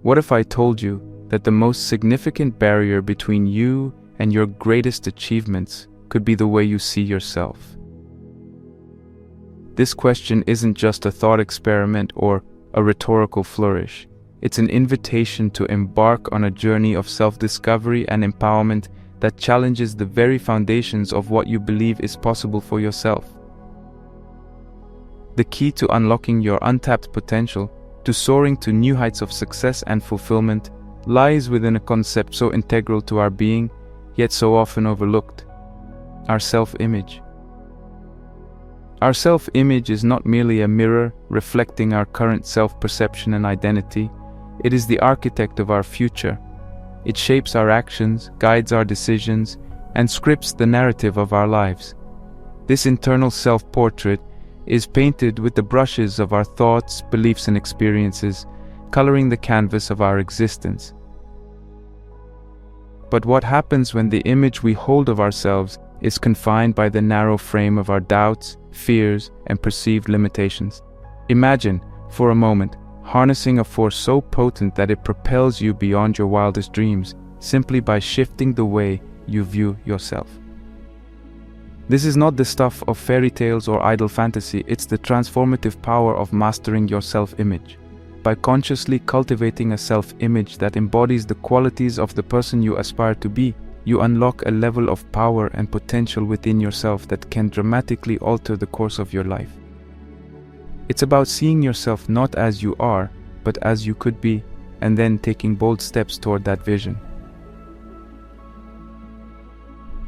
What if I told you that the most significant barrier between you and your greatest achievements could be the way you see yourself? This question isn't just a thought experiment or a rhetorical flourish. It's an invitation to embark on a journey of self-discovery and empowerment that challenges the very foundations of what you believe is possible for yourself. The key to unlocking your untapped potential, to soaring to new heights of success and fulfillment, lies within a concept so integral to our being, yet so often overlooked: our self-image. Our self-image is not merely a mirror reflecting our current self-perception and identity. It is the architect of our future. It shapes our actions, guides our decisions, and scripts the narrative of our lives. This internal self-portrait is painted with the brushes of our thoughts, beliefs, and experiences, coloring the canvas of our existence. But what happens when the image we hold of ourselves is confined by the narrow frame of our doubts, fears, and perceived limitations? Imagine, for a moment, harnessing a force so potent that it propels you beyond your wildest dreams, simply by shifting the way you view yourself. This is not the stuff of fairy tales or idle fantasy, it's the transformative power of mastering your self-image. By consciously cultivating a self-image that embodies the qualities of the person you aspire to be, you unlock a level of power and potential within yourself that can dramatically alter the course of your life. It's about seeing yourself not as you are, but as you could be, and then taking bold steps toward that vision.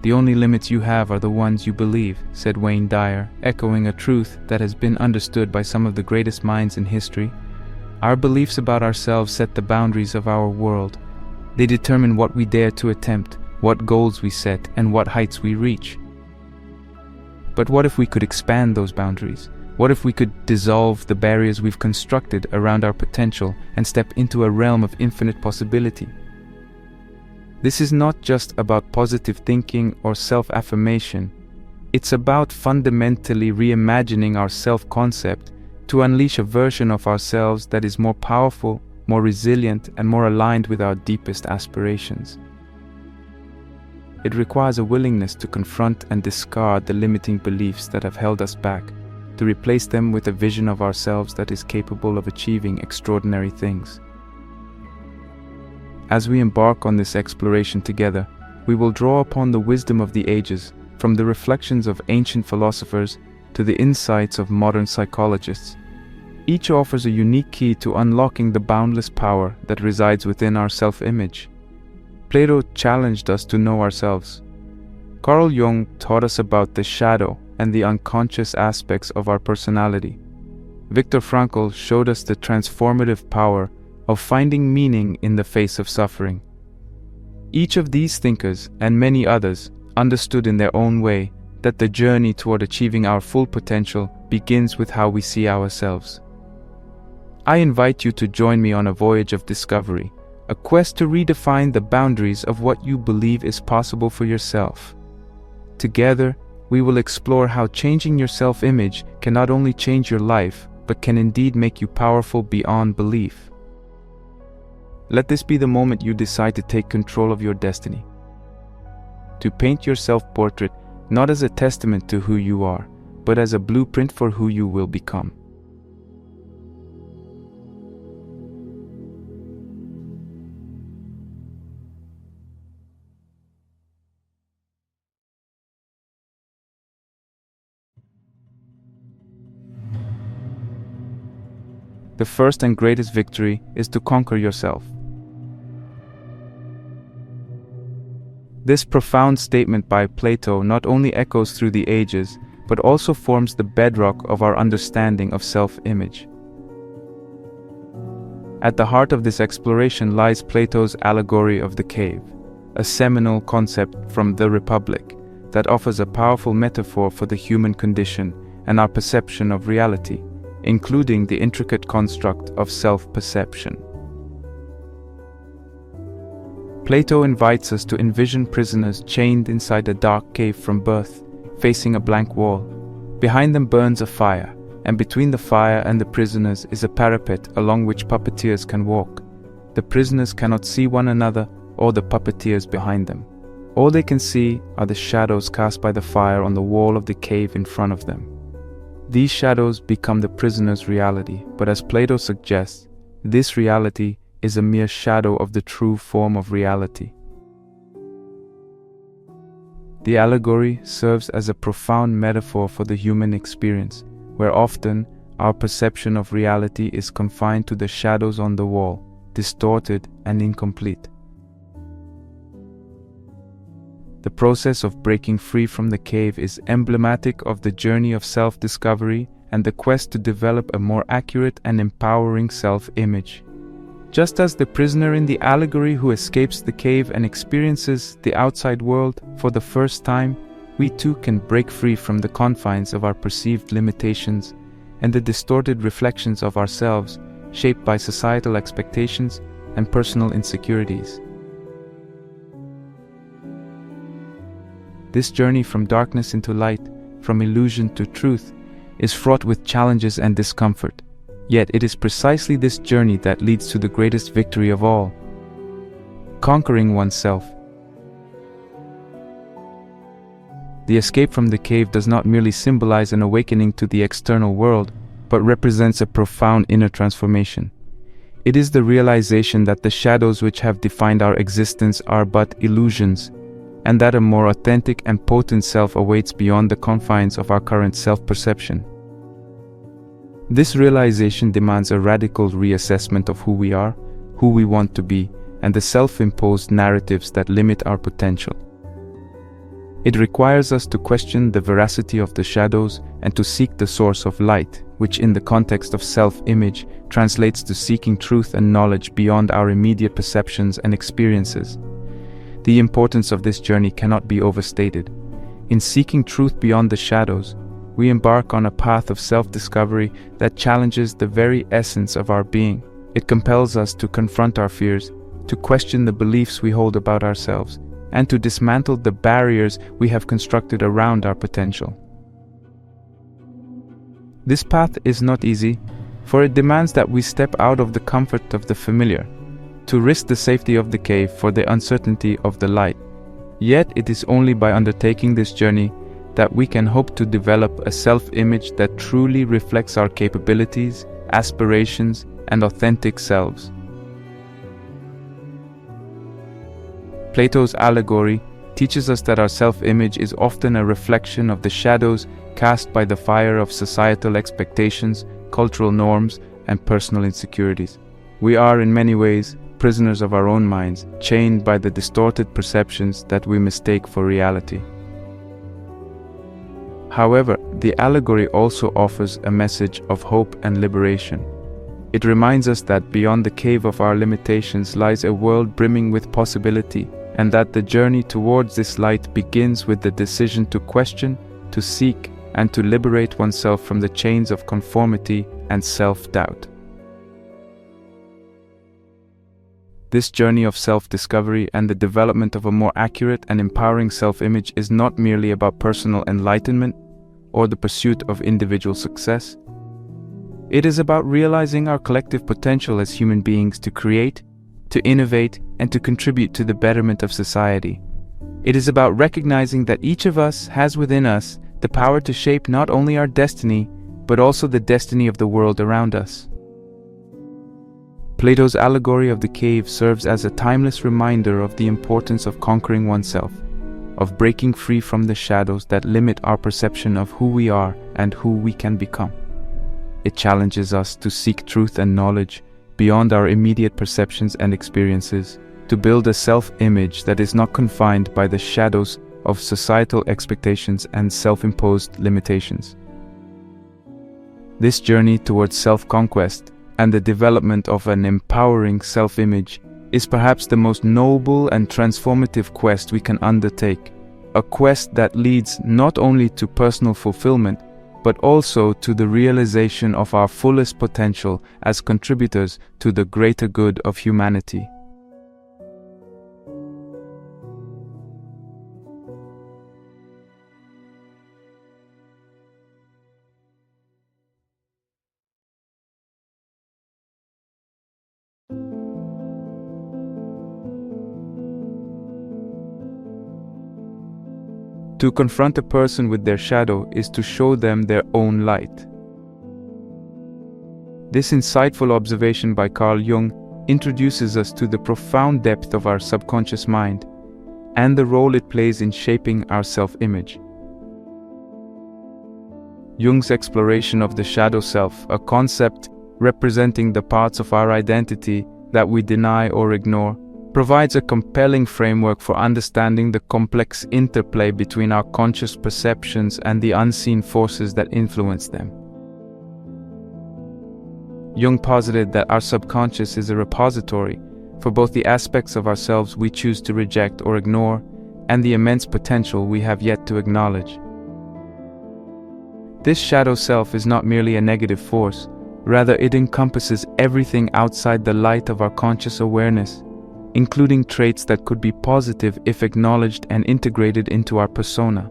"The only limits you have are the ones you believe," said Wayne Dyer, echoing a truth that has been understood by some of the greatest minds in history. Our beliefs about ourselves set the boundaries of our world. They determine what we dare to attempt, what goals we set, and what heights we reach. But what if we could expand those boundaries? What if we could dissolve the barriers we've constructed around our potential and step into a realm of infinite possibility? This is not just about positive thinking or self-affirmation. It's about fundamentally reimagining our self-concept to unleash a version of ourselves that is more powerful, more resilient, and more aligned with our deepest aspirations. It requires a willingness to confront and discard the limiting beliefs that have held us back, to replace them with a vision of ourselves that is capable of achieving extraordinary things. As we embark on this exploration together, we will draw upon the wisdom of the ages, from the reflections of ancient philosophers to the insights of modern psychologists. Each offers a unique key to unlocking the boundless power that resides within our self-image. Plato challenged us to know ourselves. Carl Jung taught us about the shadow and the unconscious aspects of our personality. Viktor Frankl showed us the transformative power of finding meaning in the face of suffering. Each of these thinkers, and many others, understood in their own way that the journey toward achieving our full potential begins with how we see ourselves. I invite you to join me on a voyage of discovery, a quest to redefine the boundaries of what you believe is possible for yourself. Together, we will explore how changing your self-image can not only change your life, but can indeed make you powerful beyond belief. Let this be the moment you decide to take control of your destiny. To paint your self-portrait not as a testament to who you are, but as a blueprint for who you will become. The first and greatest victory is to conquer yourself. This profound statement by Plato not only echoes through the ages, but also forms the bedrock of our understanding of self-image. At the heart of this exploration lies Plato's allegory of the cave, a seminal concept from The Republic that offers a powerful metaphor for the human condition and our perception of reality, including the intricate construct of self-perception. Plato invites us to envision prisoners chained inside a dark cave from birth, facing a blank wall. Behind them burns a fire, and between the fire and the prisoners is a parapet along which puppeteers can walk. The prisoners cannot see one another or the puppeteers behind them. All they can see are the shadows cast by the fire on the wall of the cave in front of them. These shadows become the prisoner's reality, but as Plato suggests, this reality is a mere shadow of the true form of reality. The allegory serves as a profound metaphor for the human experience, where often our perception of reality is confined to the shadows on the wall, distorted and incomplete. The process of breaking free from the cave is emblematic of the journey of self-discovery and the quest to develop a more accurate and empowering self-image. Just as the prisoner in the allegory who escapes the cave and experiences the outside world for the first time, we too can break free from the confines of our perceived limitations and the distorted reflections of ourselves shaped by societal expectations and personal insecurities. This journey from darkness into light, from illusion to truth, is fraught with challenges and discomfort. Yet it is precisely this journey that leads to the greatest victory of all: conquering oneself. The escape from the cave does not merely symbolize an awakening to the external world, but represents a profound inner transformation. It is the realization that the shadows which have defined our existence are but illusions, and that a more authentic and potent self awaits beyond the confines of our current self-perception. This realization demands a radical reassessment of who we are, who we want to be, and the self-imposed narratives that limit our potential. It requires us to question the veracity of the shadows and to seek the source of light, which in the context of self-image translates to seeking truth and knowledge beyond our immediate perceptions and experiences. The importance of this journey cannot be overstated. In seeking truth beyond the shadows, we embark on a path of self-discovery that challenges the very essence of our being. It compels us to confront our fears, to question the beliefs we hold about ourselves, and to dismantle the barriers we have constructed around our potential. This path is not easy, for it demands that we step out of the comfort of the familiar, to risk the safety of the cave for the uncertainty of the light. Yet it is only by undertaking this journey that we can hope to develop a self-image that truly reflects our capabilities, aspirations, and authentic selves. Plato's allegory teaches us that our self-image is often a reflection of the shadows cast by the fire of societal expectations, cultural norms, and personal insecurities. We are, in many ways, prisoners of our own minds, chained by the distorted perceptions that we mistake for reality. However, the allegory also offers a message of hope and liberation. It reminds us that beyond the cave of our limitations lies a world brimming with possibility, and that the journey towards this light begins with the decision to question, to seek, and to liberate oneself from the chains of conformity and self-doubt. This journey of self-discovery and the development of a more accurate and empowering self-image is not merely about personal enlightenment or the pursuit of individual success. It is about realizing our collective potential as human beings to create, to innovate, and to contribute to the betterment of society. It is about recognizing that each of us has within us the power to shape not only our destiny, but also the destiny of the world around us. Plato's allegory of the cave serves as a timeless reminder of the importance of conquering oneself, of breaking free from the shadows that limit our perception of who we are and who we can become. It challenges us to seek truth and knowledge beyond our immediate perceptions and experiences, to build a self-image that is not confined by the shadows of societal expectations and self-imposed limitations. This journey towards self-conquest and the development of an empowering self-image is perhaps the most noble and transformative quest we can undertake, a quest that leads not only to personal fulfillment, but also to the realization of our fullest potential as contributors to the greater good of humanity. To confront a person with their shadow is to show them their own light. This insightful observation by Carl Jung introduces us to the profound depth of our subconscious mind and the role it plays in shaping our self-image. Jung's exploration of the shadow self, a concept representing the parts of our identity that we deny or ignore, provides a compelling framework for understanding the complex interplay between our conscious perceptions and the unseen forces that influence them. Jung posited that our subconscious is a repository for both the aspects of ourselves we choose to reject or ignore and the immense potential we have yet to acknowledge. This shadow self is not merely a negative force, rather it encompasses everything outside the light of our conscious awareness, including traits that could be positive if acknowledged and integrated into our persona.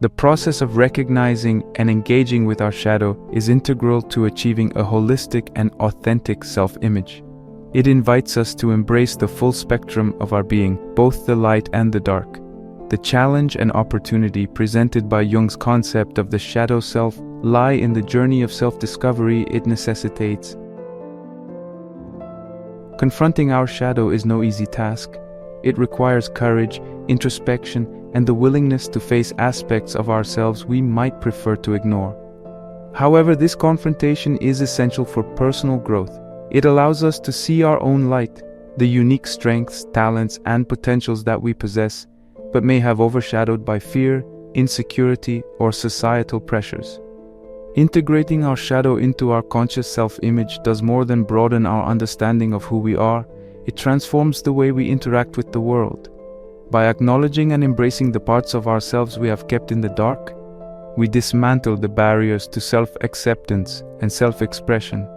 The process of recognizing and engaging with our shadow is integral to achieving a holistic and authentic self-image. It invites us to embrace the full spectrum of our being, both the light and the dark. The challenge and opportunity presented by Jung's concept of the shadow self lie in the journey of self-discovery it necessitates. Confronting our shadow is no easy task. It requires courage, introspection, and the willingness to face aspects of ourselves we might prefer to ignore. However, this confrontation is essential for personal growth. It allows us to see our own light, the unique strengths, talents, and potentials that we possess, but may have overshadowed by fear, insecurity, or societal pressures. Integrating our shadow into our conscious self-image does more than broaden our understanding of who we are. It transforms the way we interact with the world. By acknowledging and embracing the parts of ourselves we have kept in the dark, we dismantle the barriers to self-acceptance and self-expression.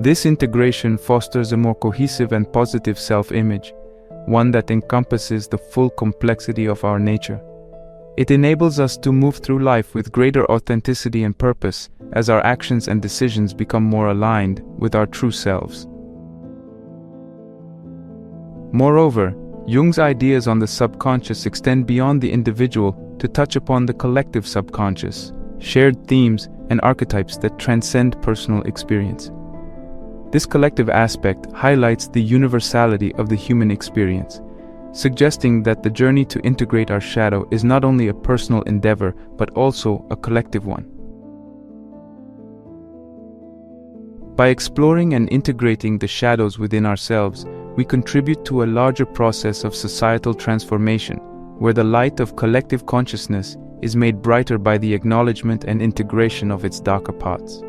This integration fosters a more cohesive and positive self-image, one that encompasses the full complexity of our nature. It enables us to move through life with greater authenticity and purpose as our actions and decisions become more aligned with our true selves. Moreover, Jung's ideas on the subconscious extend beyond the individual to touch upon the collective subconscious, shared themes and archetypes that transcend personal experience. This collective aspect highlights the universality of the human experience, suggesting that the journey to integrate our shadow is not only a personal endeavor, but also a collective one. By exploring and integrating the shadows within ourselves, we contribute to a larger process of societal transformation, where the light of collective consciousness is made brighter by the acknowledgement and integration of its darker parts.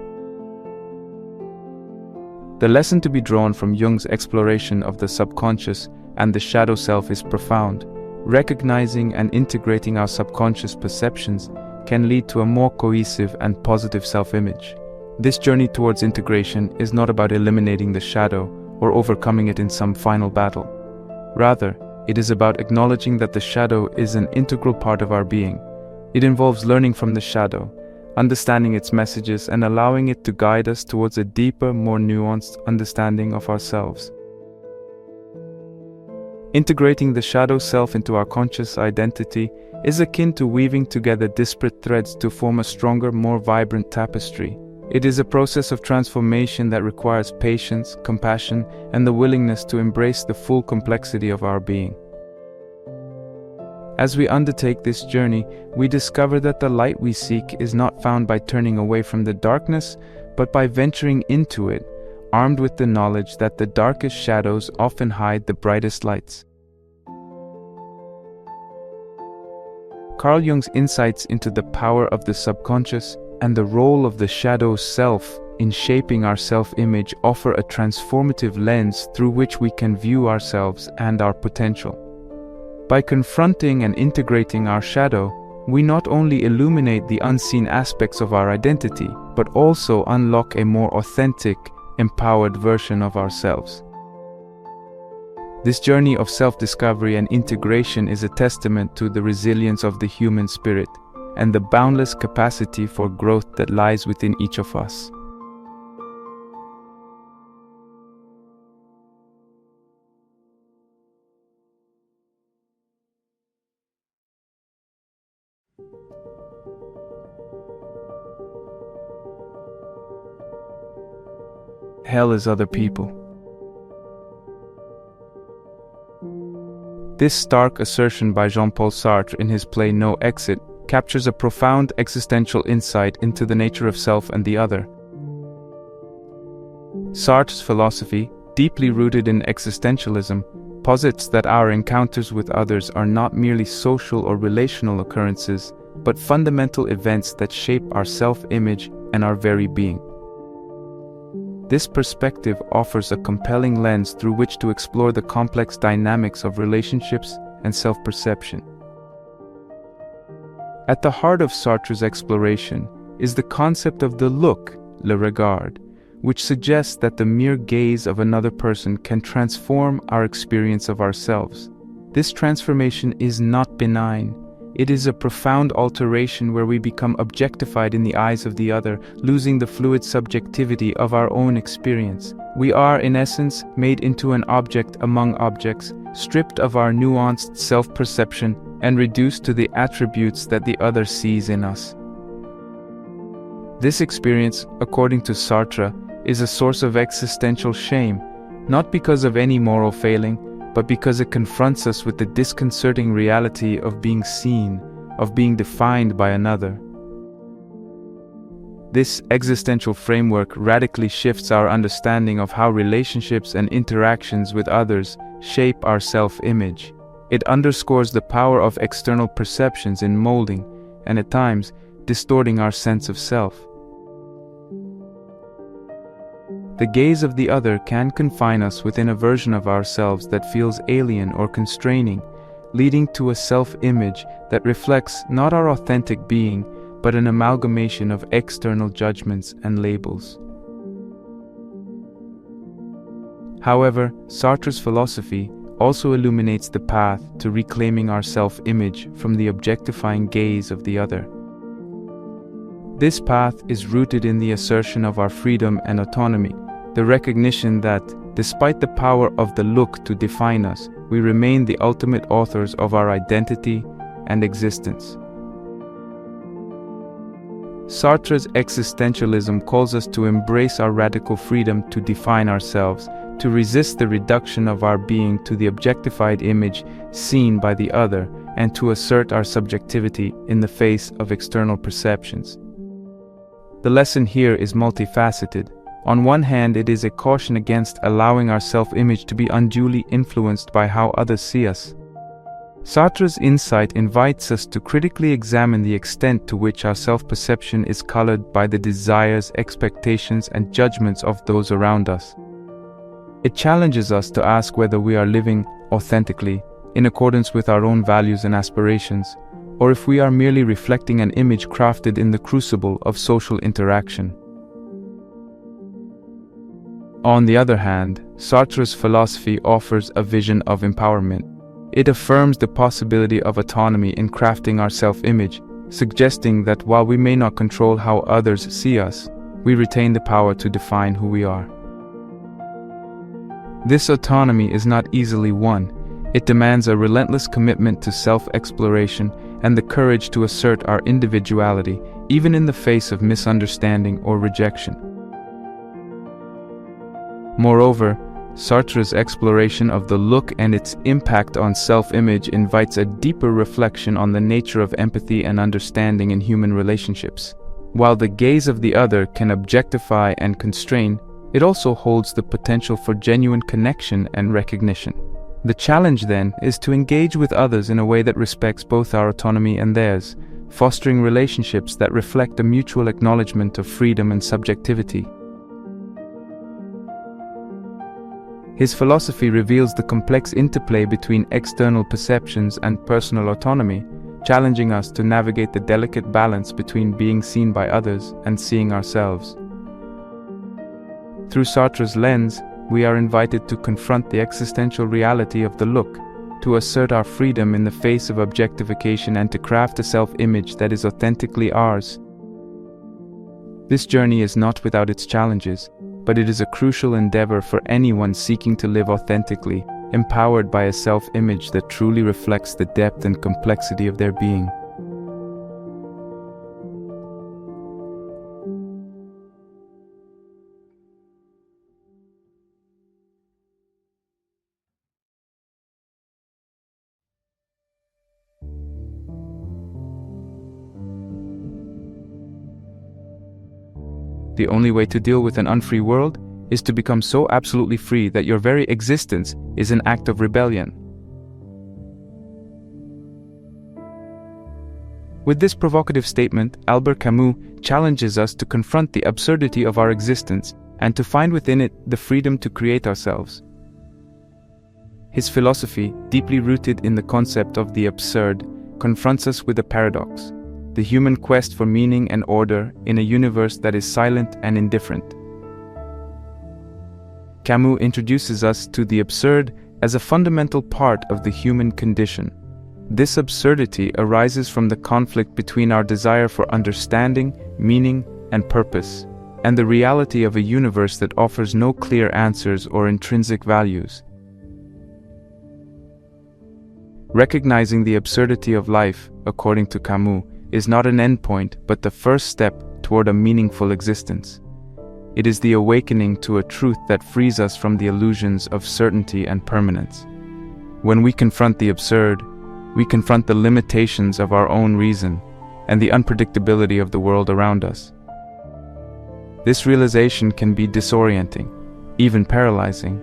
The lesson to be drawn from Jung's exploration of the subconscious and the shadow self is profound. Recognizing and integrating our subconscious perceptions can lead to a more cohesive and positive self-image. This journey towards integration is not about eliminating the shadow or overcoming it in some final battle. Rather, it is about acknowledging that the shadow is an integral part of our being. It involves learning from the shadow, understanding its messages, and allowing it to guide us towards a deeper, more nuanced understanding of ourselves. Integrating the shadow self into our conscious identity is akin to weaving together disparate threads to form a stronger, more vibrant tapestry. It is a process of transformation that requires patience, compassion, and the willingness to embrace the full complexity of our being. As we undertake this journey, we discover that the light we seek is not found by turning away from the darkness, but by venturing into it, armed with the knowledge that the darkest shadows often hide the brightest lights. Carl Jung's insights into the power of the subconscious and the role of the shadow self in shaping our self-image offer a transformative lens through which we can view ourselves and our potential. By confronting and integrating our shadow, we not only illuminate the unseen aspects of our identity, but also unlock a more authentic, empowered version of ourselves. This journey of self-discovery and integration is a testament to the resilience of the human spirit and the boundless capacity for growth that lies within each of us. Hell is other people. This stark assertion by Jean-Paul Sartre in his play No Exit captures a profound existential insight into the nature of self and the other. Sartre's philosophy, deeply rooted in existentialism, posits that our encounters with others are not merely social or relational occurrences, but fundamental events that shape our self-image and our very being. This perspective offers a compelling lens through which to explore the complex dynamics of relationships and self-perception. At the heart of Sartre's exploration is the concept of the look, le regard, which suggests that the mere gaze of another person can transform our experience of ourselves. This transformation is not benign. It is a profound alteration where we become objectified in the eyes of the other, losing the fluid subjectivity of our own experience. We are, in essence, made into an object among objects, stripped of our nuanced self-perception and reduced to the attributes that the other sees in us. This experience, according to Sartre, is a source of existential shame, not because of any moral failing, but because it confronts us with the disconcerting reality of being seen, of being defined by another. This existential framework radically shifts our understanding of how relationships and interactions with others shape our self-image. It underscores the power of external perceptions in molding, and at times, distorting our sense of self. The gaze of the other can confine us within a version of ourselves that feels alien or constraining, leading to a self-image that reflects not our authentic being, but an amalgamation of external judgments and labels. However, Sartre's philosophy also illuminates the path to reclaiming our self-image from the objectifying gaze of the other. This path is rooted in the assertion of our freedom and autonomy, the recognition that, despite the power of the look to define us, we remain the ultimate authors of our identity and existence. Sartre's existentialism calls us to embrace our radical freedom to define ourselves, to resist the reduction of our being to the objectified image seen by the other, and to assert our subjectivity in the face of external perceptions. The lesson here is multifaceted. On one hand, it is a caution against allowing our self-image to be unduly influenced by how others see us. Sartre's insight invites us to critically examine the extent to which our self-perception is colored by the desires, expectations, and judgments of those around us. It challenges us to ask whether we are living authentically, in accordance with our own values and aspirations, or if we are merely reflecting an image crafted in the crucible of social interaction. On the other hand, Sartre's philosophy offers a vision of empowerment. It affirms the possibility of autonomy in crafting our self-image, suggesting that while we may not control how others see us, we retain the power to define who we are. This autonomy is not easily won. It demands a relentless commitment to self-exploration and the courage to assert our individuality, even in the face of misunderstanding or rejection. Moreover, Sartre's exploration of the look and its impact on self-image invites a deeper reflection on the nature of empathy and understanding in human relationships. While the gaze of the other can objectify and constrain, it also holds the potential for genuine connection and recognition. The challenge, then, is to engage with others in a way that respects both our autonomy and theirs, fostering relationships that reflect a mutual acknowledgement of freedom and subjectivity. His philosophy reveals the complex interplay between external perceptions and personal autonomy, challenging us to navigate the delicate balance between being seen by others and seeing ourselves. Through Sartre's lens, we are invited to confront the existential reality of the look, to assert our freedom in the face of objectification, and to craft a self-image that is authentically ours. This journey is not without its challenges, but it is a crucial endeavor for anyone seeking to live authentically, empowered by a self-image that truly reflects the depth and complexity of their being. The only way to deal with an unfree world is to become so absolutely free that your very existence is an act of rebellion. With this provocative statement, Albert Camus challenges us to confront the absurdity of our existence and to find within it the freedom to create ourselves. His philosophy, deeply rooted in the concept of the absurd, confronts us with a paradox: the human quest for meaning and order in a universe that is silent and indifferent. Camus introduces us to the absurd as a fundamental part of the human condition. This absurdity arises from the conflict between our desire for understanding, meaning, and purpose, and the reality of a universe that offers no clear answers or intrinsic values. Recognizing the absurdity of life, according to Camus, is not an endpoint but the first step toward a meaningful existence. It is the awakening to a truth that frees us from the illusions of certainty and permanence. When we confront the absurd, we confront the limitations of our own reason and the unpredictability of the world around us. This realization can be disorienting, even paralyzing,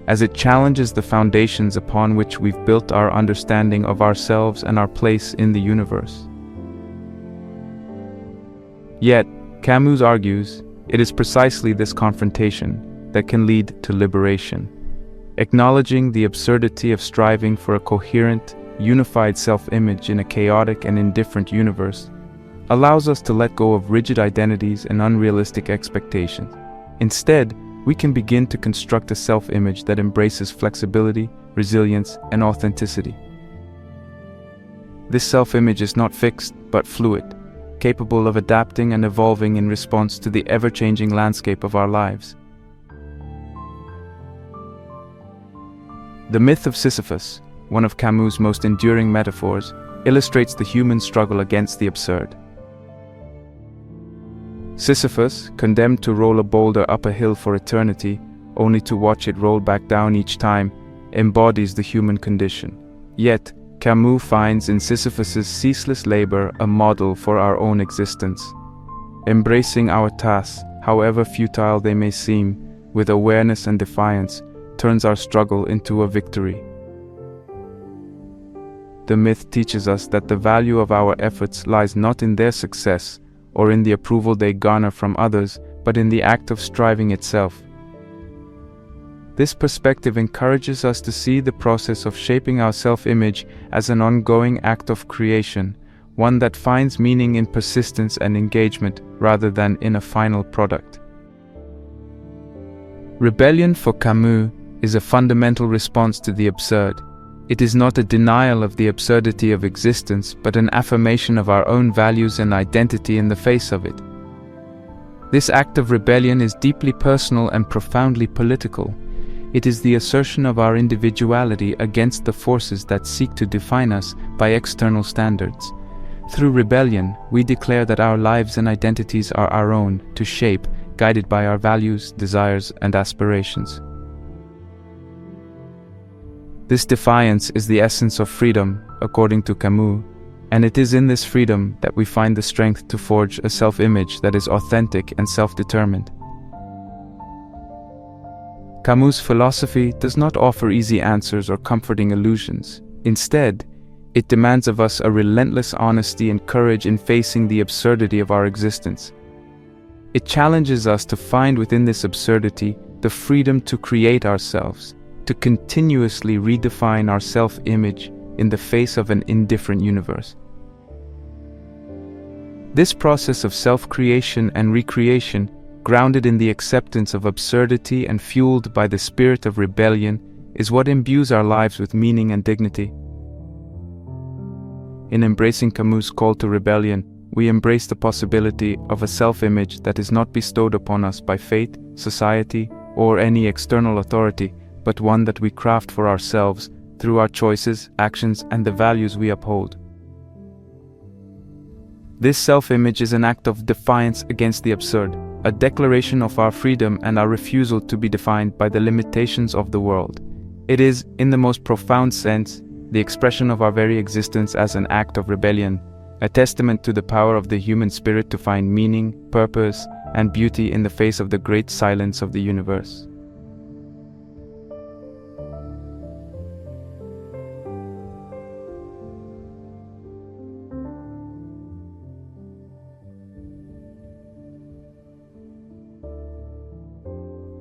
as it challenges the foundations upon which we've built our understanding of ourselves and our place in the universe. Yet, Camus argues, it is precisely this confrontation that can lead to liberation. Acknowledging the absurdity of striving for a coherent, unified self-image in a chaotic and indifferent universe allows us to let go of rigid identities and unrealistic expectations. Instead, we can begin to construct a self-image that embraces flexibility, resilience, and authenticity. This self-image is not fixed, but fluid, capable of adapting and evolving in response to the ever-changing landscape of our lives. The myth of Sisyphus, one of Camus' most enduring metaphors, illustrates the human struggle against the absurd. Sisyphus, condemned to roll a boulder up a hill for eternity, only to watch it roll back down each time, embodies the human condition. Yet, Camus finds in Sisyphus's ceaseless labor a model for our own existence. Embracing our tasks, however futile they may seem, with awareness and defiance, turns our struggle into a victory. The myth teaches us that the value of our efforts lies not in their success or in the approval they garner from others, but in the act of striving itself. This perspective encourages us to see the process of shaping our self-image as an ongoing act of creation, one that finds meaning in persistence and engagement rather than in a final product. Rebellion for Camus is a fundamental response to the absurd. It is not a denial of the absurdity of existence, but an affirmation of our own values and identity in the face of it. This act of rebellion is deeply personal and profoundly political. It is the assertion of our individuality against the forces that seek to define us by external standards. Through rebellion, we declare that our lives and identities are our own, to shape, guided by our values, desires, and aspirations. This defiance is the essence of freedom, according to Camus, and it is in this freedom that we find the strength to forge a self-image that is authentic and self-determined. Camus' philosophy does not offer easy answers or comforting illusions. Instead, it demands of us a relentless honesty and courage in facing the absurdity of our existence. It challenges us to find within this absurdity the freedom to create ourselves, to continuously redefine our self-image in the face of an indifferent universe. This process of self-creation and recreation, grounded in the acceptance of absurdity and fueled by the spirit of rebellion, is what imbues our lives with meaning and dignity. In embracing Camus' call to rebellion, we embrace the possibility of a self-image that is not bestowed upon us by fate, society, or any external authority, but one that we craft for ourselves through our choices, actions, and the values we uphold. This self-image is an act of defiance against the absurd, a declaration of our freedom and our refusal to be defined by the limitations of the world. It is, in the most profound sense, the expression of our very existence as an act of rebellion, a testament to the power of the human spirit to find meaning, purpose, and beauty in the face of the great silence of the universe.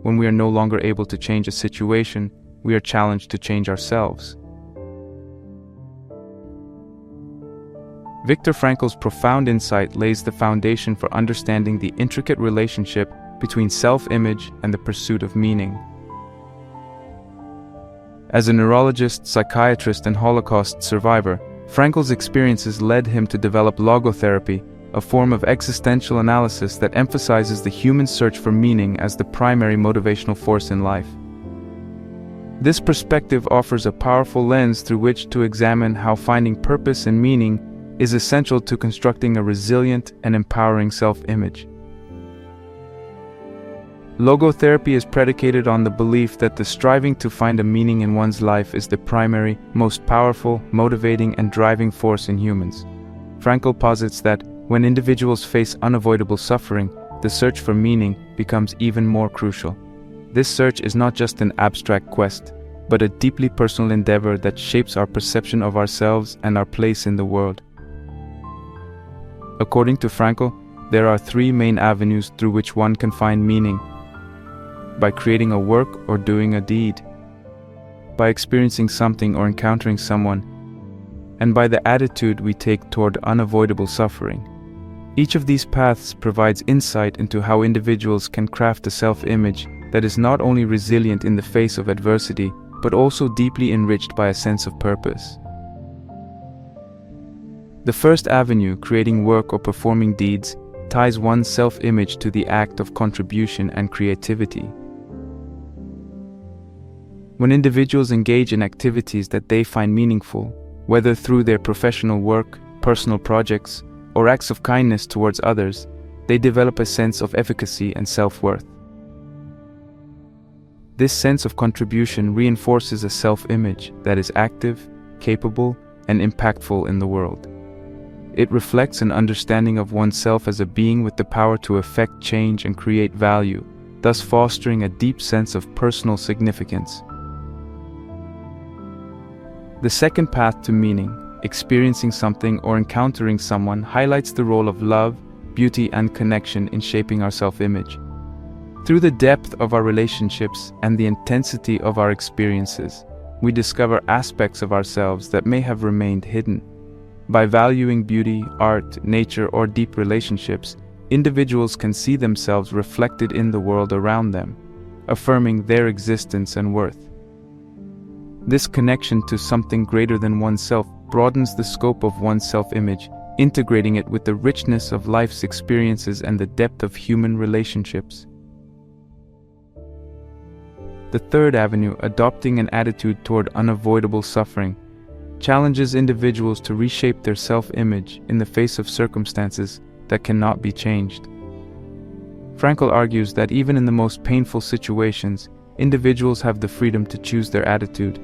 When we are no longer able to change a situation, we are challenged to change ourselves. Viktor Frankl's profound insight lays the foundation for understanding the intricate relationship between self-image and the pursuit of meaning. As a neurologist, psychiatrist, and Holocaust survivor, Frankl's experiences led him to develop logotherapy, a form of existential analysis that emphasizes the human search for meaning as the primary motivational force in life. This perspective offers a powerful lens through which to examine how finding purpose and meaning is essential to constructing a resilient and empowering self-image. Logotherapy is predicated on the belief that the striving to find a meaning in one's life is the primary, most powerful, motivating, and driving force in humans. Frankl posits that when individuals face unavoidable suffering, the search for meaning becomes even more crucial. This search is not just an abstract quest, but a deeply personal endeavor that shapes our perception of ourselves and our place in the world. According to Frankl, there are three main avenues through which one can find meaning: by creating a work or doing a deed, by experiencing something or encountering someone, and by the attitude we take toward unavoidable suffering. Each of these paths provides insight into how individuals can craft a self-image that is not only resilient in the face of adversity, but also deeply enriched by a sense of purpose. The first avenue, creating work or performing deeds, ties one's self-image to the act of contribution and creativity. When individuals engage in activities that they find meaningful, whether through their professional work, personal projects, or acts of kindness towards others, they develop a sense of efficacy and self-worth. This sense of contribution reinforces a self-image that is active, capable, and impactful in the world. It reflects an understanding of oneself as a being with the power to affect change and create value, thus fostering a deep sense of personal significance. The second path to meaning, experiencing something or encountering someone, highlights the role of love, beauty, and connection in shaping our self-image. Through the depth of our relationships and the intensity of our experiences, we discover aspects of ourselves that may have remained hidden. By valuing beauty, art, nature, or deep relationships, individuals can see themselves reflected in the world around them, affirming their existence and worth. This connection to something greater than oneself broadens the scope of one's self-image, integrating it with the richness of life's experiences and the depth of human relationships. The third avenue, adopting an attitude toward unavoidable suffering, challenges individuals to reshape their self-image in the face of circumstances that cannot be changed. Frankl argues that even in the most painful situations, individuals have the freedom to choose their attitude.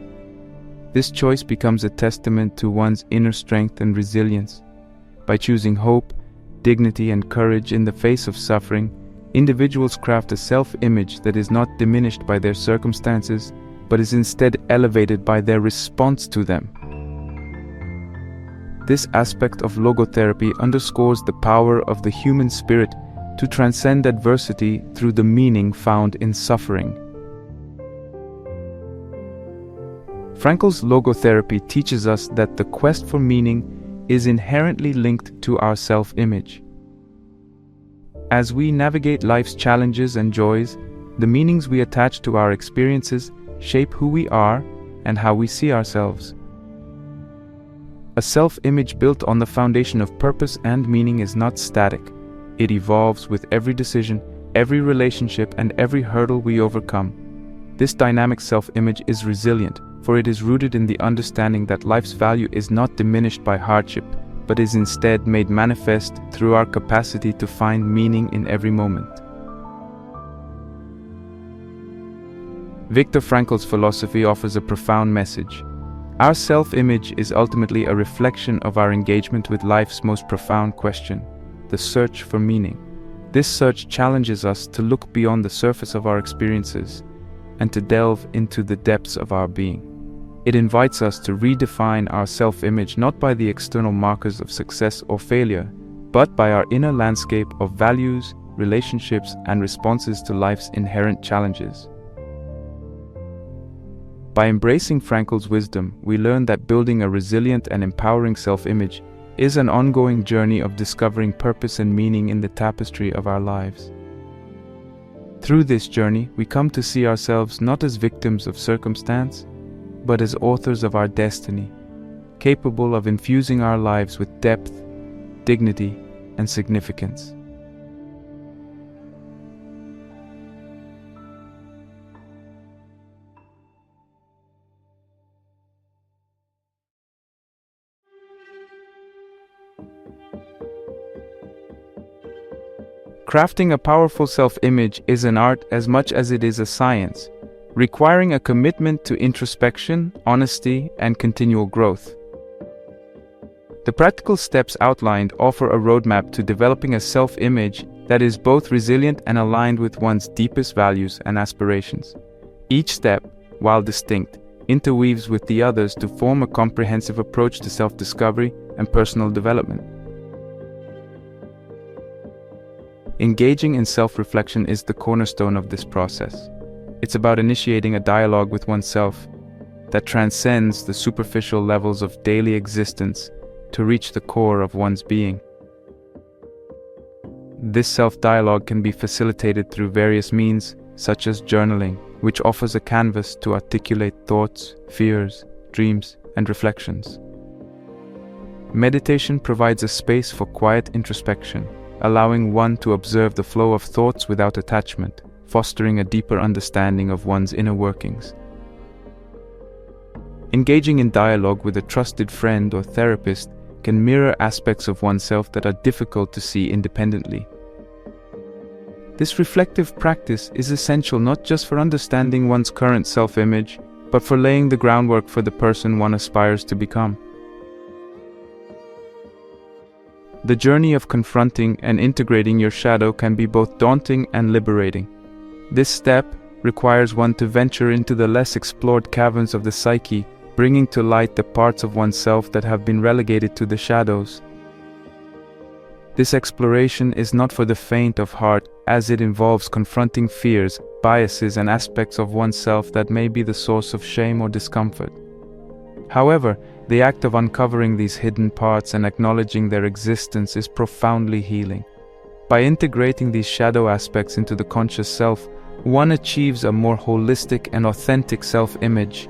This choice becomes a testament to one's inner strength and resilience. By choosing hope, dignity, and courage in the face of suffering, individuals craft a self-image that is not diminished by their circumstances, but is instead elevated by their response to them. This aspect of logotherapy underscores the power of the human spirit to transcend adversity through the meaning found in suffering. Frankl's logotherapy teaches us that the quest for meaning is inherently linked to our self-image. As we navigate life's challenges and joys, the meanings we attach to our experiences shape who we are and how we see ourselves. A self-image built on the foundation of purpose and meaning is not static. It evolves with every decision, every relationship, and every hurdle we overcome. This dynamic self-image is resilient, for it is rooted in the understanding that life's value is not diminished by hardship, but is instead made manifest through our capacity to find meaning in every moment. Viktor Frankl's philosophy offers a profound message. Our self-image is ultimately a reflection of our engagement with life's most profound question, the search for meaning. This search challenges us to look beyond the surface of our experiences and to delve into the depths of our being. It invites us to redefine our self-image not by the external markers of success or failure, but by our inner landscape of values, relationships, and responses to life's inherent challenges. By embracing Frankl's wisdom, we learn that building a resilient and empowering self-image is an ongoing journey of discovering purpose and meaning in the tapestry of our lives. Through this journey, we come to see ourselves not as victims of circumstance, but as authors of our destiny, capable of infusing our lives with depth, dignity, and significance. Crafting a powerful self-image is an art as much as it is a science, requiring a commitment to introspection, honesty, and continual growth. The practical steps outlined offer a roadmap to developing a self-image that is both resilient and aligned with one's deepest values and aspirations. Each step, while distinct, interweaves with the others to form a comprehensive approach to self-discovery and personal development. Engaging in self-reflection is the cornerstone of this process. It's about initiating a dialogue with oneself that transcends the superficial levels of daily existence to reach the core of one's being. This self-dialogue can be facilitated through various means, such as journaling, which offers a canvas to articulate thoughts, fears, dreams, and reflections. Meditation provides a space for quiet introspection, allowing one to observe the flow of thoughts without attachment, fostering a deeper understanding of one's inner workings. Engaging in dialogue with a trusted friend or therapist can mirror aspects of oneself that are difficult to see independently. This reflective practice is essential not just for understanding one's current self-image, but for laying the groundwork for the person one aspires to become. The journey of confronting and integrating your shadow can be both daunting and liberating. This step requires one to venture into the less explored caverns of the psyche, bringing to light the parts of oneself that have been relegated to the shadows. This exploration is not for the faint of heart, as it involves confronting fears, biases, and aspects of oneself that may be the source of shame or discomfort. However, the act of uncovering these hidden parts and acknowledging their existence is profoundly healing. By integrating these shadow aspects into the conscious self, one achieves a more holistic and authentic self-image.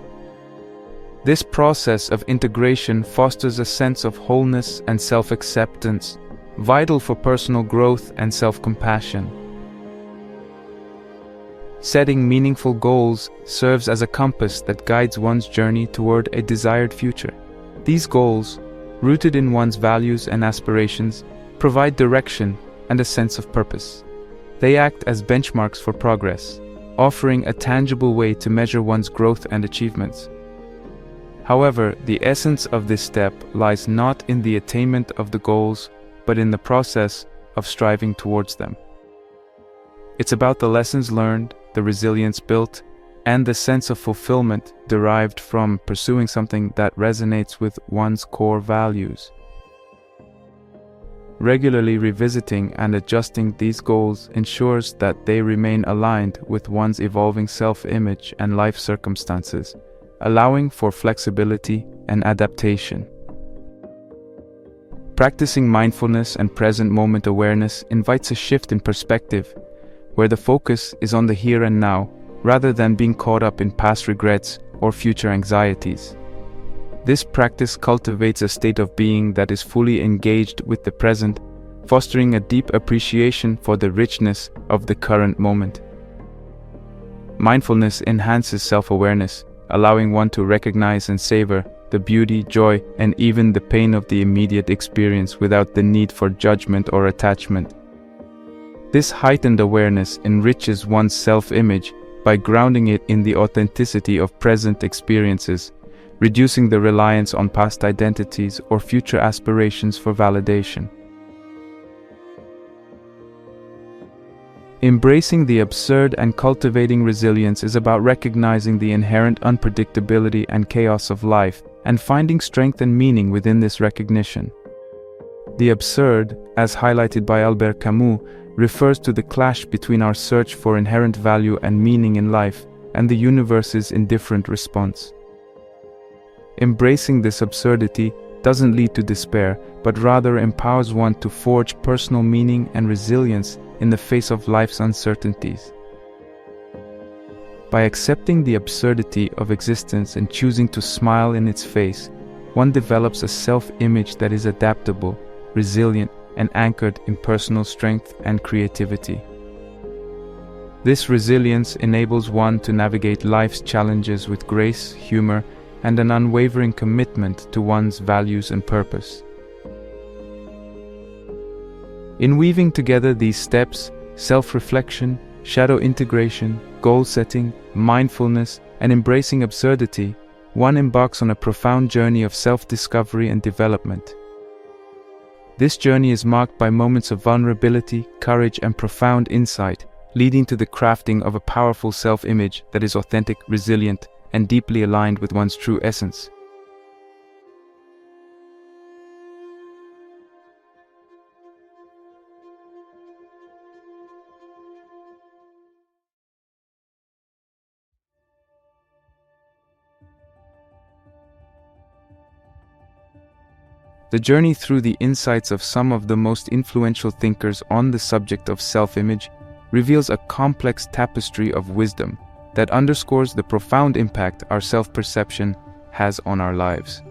This process of integration fosters a sense of wholeness and self-acceptance, vital for personal growth and self-compassion. Setting meaningful goals serves as a compass that guides one's journey toward a desired future. These goals, rooted in one's values and aspirations, provide direction and a sense of purpose. They act as benchmarks for progress, offering a tangible way to measure one's growth and achievements. However, the essence of this step lies not in the attainment of the goals, but in the process of striving towards them. It's about the lessons learned, the resilience built, and the sense of fulfillment derived from pursuing something that resonates with one's core values. Regularly revisiting and adjusting these goals ensures that they remain aligned with one's evolving self-image and life circumstances, allowing for flexibility and adaptation. Practicing mindfulness and present moment awareness invites a shift in perspective, where the focus is on the here and now, rather than being caught up in past regrets or future anxieties. This practice cultivates a state of being that is fully engaged with the present, fostering a deep appreciation for the richness of the current moment. Mindfulness enhances self-awareness, allowing one to recognize and savor the beauty, joy, and even the pain of the immediate experience without the need for judgment or attachment. This heightened awareness enriches one's self-image by grounding it in the authenticity of present experiences, reducing the reliance on past identities or future aspirations for validation. Embracing the absurd and cultivating resilience is about recognizing the inherent unpredictability and chaos of life and finding strength and meaning within this recognition. The absurd, as highlighted by Albert Camus, refers to the clash between our search for inherent value and meaning in life and the universe's indifferent response. Embracing this absurdity doesn't lead to despair, but rather empowers one to forge personal meaning and resilience in the face of life's uncertainties. By accepting the absurdity of existence and choosing to smile in its face, one develops a self-image that is adaptable, resilient, and anchored in personal strength and creativity. This resilience enables one to navigate life's challenges with grace, humor, and an unwavering commitment to one's values and purpose. In weaving together these steps, self-reflection, shadow integration, goal setting, mindfulness, and embracing absurdity, one embarks on a profound journey of self-discovery and development. This journey is marked by moments of vulnerability, courage, and profound insight, leading to the crafting of a powerful self-image that is authentic, resilient, and deeply aligned with one's true essence. The journey through the insights of some of the most influential thinkers on the subject of self-image reveals a complex tapestry of wisdom that underscores the profound impact our self-perception has on our lives.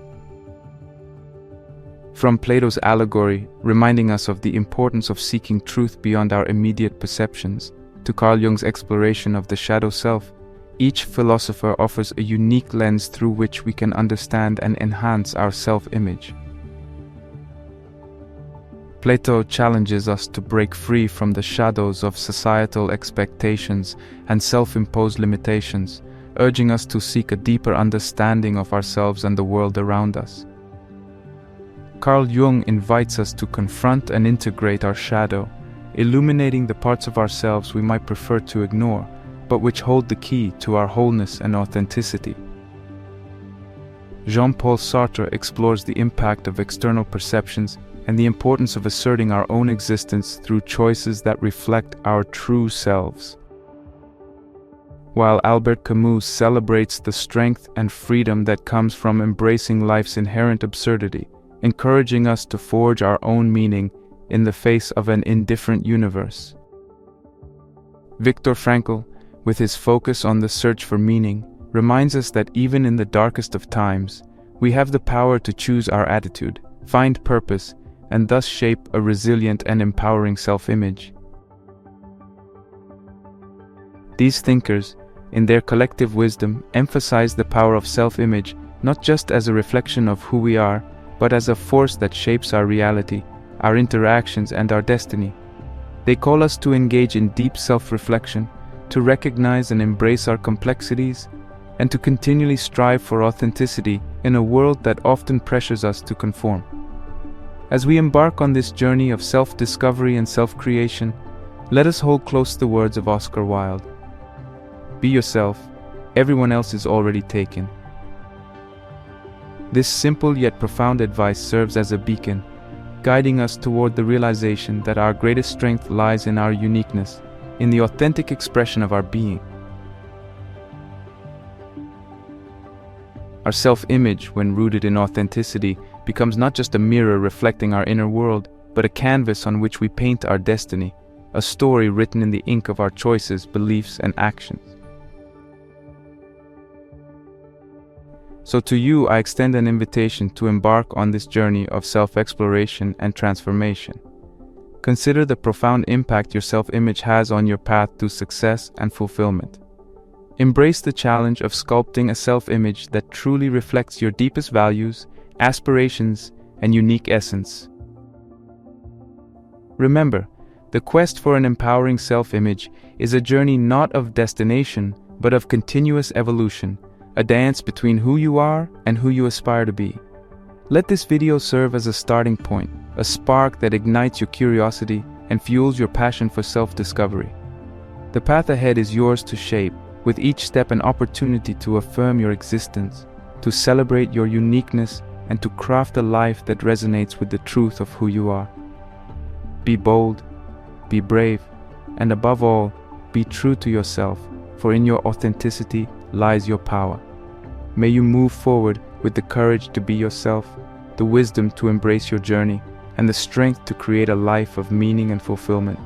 From Plato's allegory, reminding us of the importance of seeking truth beyond our immediate perceptions, to Carl Jung's exploration of the shadow self, each philosopher offers a unique lens through which we can understand and enhance our self-image. Plato challenges us to break free from the shadows of societal expectations and self-imposed limitations, urging us to seek a deeper understanding of ourselves and the world around us. Carl Jung invites us to confront and integrate our shadow, illuminating the parts of ourselves we might prefer to ignore, but which hold the key to our wholeness and authenticity. Jean-Paul Sartre explores the impact of external perceptions and the importance of asserting our own existence through choices that reflect our true selves. While Albert Camus celebrates the strength and freedom that comes from embracing life's inherent absurdity, encouraging us to forge our own meaning in the face of an indifferent universe. Viktor Frankl, with his focus on the search for meaning, reminds us that even in the darkest of times, we have the power to choose our attitude, find purpose, and thus shape a resilient and empowering self-image. These thinkers, in their collective wisdom, emphasize the power of self-image not just as a reflection of who we are, but as a force that shapes our reality, our interactions, and our destiny. They call us to engage in deep self-reflection, to recognize and embrace our complexities, and to continually strive for authenticity in a world that often pressures us to conform. As we embark on this journey of self-discovery and self-creation, let us hold close the words of Oscar Wilde. Be yourself, everyone else is already taken. This simple yet profound advice serves as a beacon, guiding us toward the realization that our greatest strength lies in our uniqueness, in the authentic expression of our being. Our self-image, when rooted in authenticity, becomes not just a mirror reflecting our inner world, but a canvas on which we paint our destiny, a story written in the ink of our choices, beliefs, and actions. So to you, I extend an invitation to embark on this journey of self-exploration and transformation. Consider the profound impact your self-image has on your path to success and fulfillment. Embrace the challenge of sculpting a self-image that truly reflects your deepest values, aspirations, and unique essence. Remember, the quest for an empowering self-image is a journey not of destination, but of continuous evolution, a dance between who you are and who you aspire to be. Let this video serve as a starting point, a spark that ignites your curiosity and fuels your passion for self-discovery. The path ahead is yours to shape, with each step an opportunity to affirm your existence, to celebrate your uniqueness, and to craft a life that resonates with the truth of who you are. Be bold, be brave, and above all, be true to yourself, for in your authenticity lies your power. May you move forward with the courage to be yourself, the wisdom to embrace your journey, and the strength to create a life of meaning and fulfillment.